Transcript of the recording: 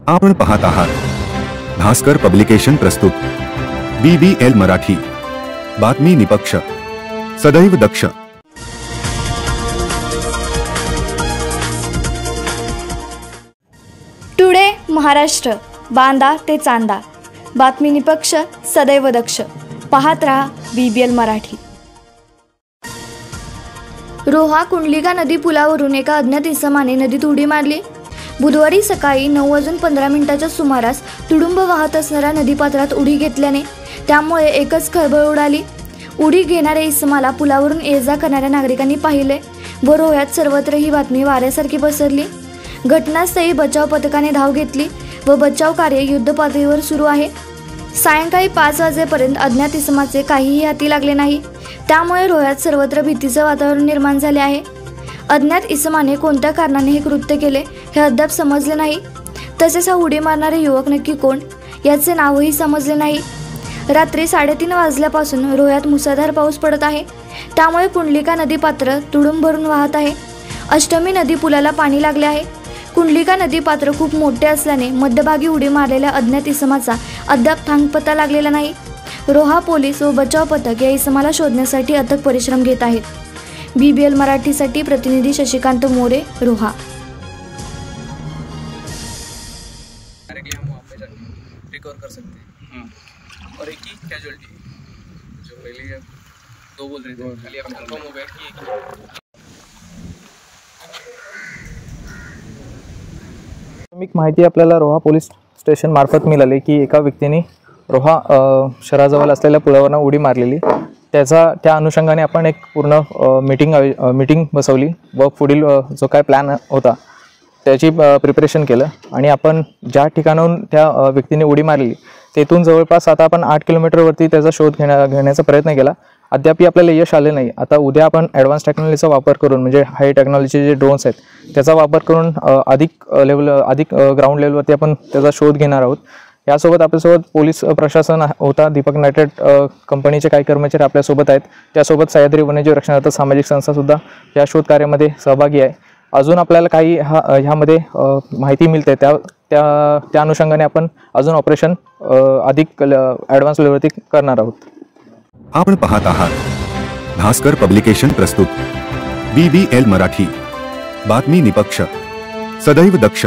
आपण पाहत आहात भास्कर पब्लिकेशन प्रस्तुत BBL मराठी, बातमी निपक्ष, सदैव दक्ष। टुडे महाराष्ट्र, बांदा ते चांदा, बातमी निपक्ष, सदैव दक्ष। पाहत रहा BBL मराठी। रोहा कुंडलिका नदी पुलावरून एका अज्ञात इसमाने नदीत उडी मारली। बुधवारी सकाळी 9:15च्या सुमारास तुडुंब वाहत असणाऱ्या नदीपात्रात उडी घेतल्याने त्यामुळे एकच खळबळ उडाली। उडी घेणाऱ्या इसमाला पुलावरून ये-जा करणाऱ्या नागरिकांनी पाहिले व रोह्यात सर्वत्र ही बातमी वाऱ्यासारखी पसरली। घटनास्थळी बचाव पथकाने धाव घेतली व बचाव कार्य युद्धपातळीवर सुरू आहे। सायंकाळी 5 वाजेपर्यंत अज्ञात इसमाचे काहीही हाती लागले नाही, त्यामुळे रोह्यात सर्वत्र भीतीचे वातावरण निर्माण झाले आहे। अज्ञात इसमाने कोणत्या कारणाने हे कृत्य केले हे अद्याप समजले नाही। तसेच हा उडी मारणारे युवक नक्की कोण याचे नावही समजले नाही। रात्री 3:30 वाजल्यापासून रोह्यात मुसळधार पाऊस पडत आहे, त्यामुळे कुंडलिका नदी पात्र तुडुंब भरून वाहत आहे। अष्टमी नदी पुलाला पाणी लागले आहे। कुंडलिका नदी पात्र खूप मोठे असल्याने मध्यभागी उडी मारलेल्या अज्ञात इसमाचा अद्याप थांगपत्ता लागलेला नाही। रोहा पोलीस व बचाव पथक या इसमाला शोधण्यासाठी अथक परिश्रम घेत आहेत। BBL मराठीसाठी प्रतिनिधी शशिकांत मोरे, रोहा। रिकवर कर सकते हैं और एक ही कैजुअलिटी जो पहले 2 बोल रहे थे, खाली अब कंफर्म हो गया कि माहिती आपल्याला रोहा पोलीस स्टेशन मार्फत मिळाली की एका व्यक्तीने रोहा शहराजवळ असलेल्या पुलावरून उडी मारलेली। त्या अनुषंगाने आपण एक पूर्ण मीटिंग बसवली व पुढील जो काय प्लॅन होता त्याची प्रिपरेशन केलं आणि आपण ज्या ठिकाणाहून त्या व्यक्तीने उडी मारली तेथून जवळपास आता आपण 8 किलोमीटरवरती त्याचा शोध घेण्याचा प्रयत्न केला। अद्यापही आपल्याला यश आले नाही। आता उद्या आपण ॲडव्हान्स टेक्नॉलॉजीचा वापर करून म्हणजे हाय टेक्नॉलॉजीचे जे ड्रोन्स आहेत त्याचा वापर करून अधिक ग्राउंड लेवलवरती आपण त्याचा शोध घेणार आहोत। यासोबत आपल्यासोबत पोलीस प्रशासन होता, दीपक नायट्रेट कंपनीचे काही कर्मचारी आपल्यासोबत आहेत, त्यासोबत सह्याद्री वन्यजीव रक्षणार्थ सामाजिक संस्थासुद्धा या शोध कार्यामध्ये सहभागी आहे। अजून आपल्याला काही ह्यामध्ये माहिती मिळते त्या अनुषंगाने आपण अजून ऑपरेशन अधिक ॲडव्हान्स लेवलवरती करणार आहोत। आपण पाहत आहात भास्कर पब्लिकेशन प्रस्तुत BBL मराठी, बातमी निपक्ष, सदैव दक्ष।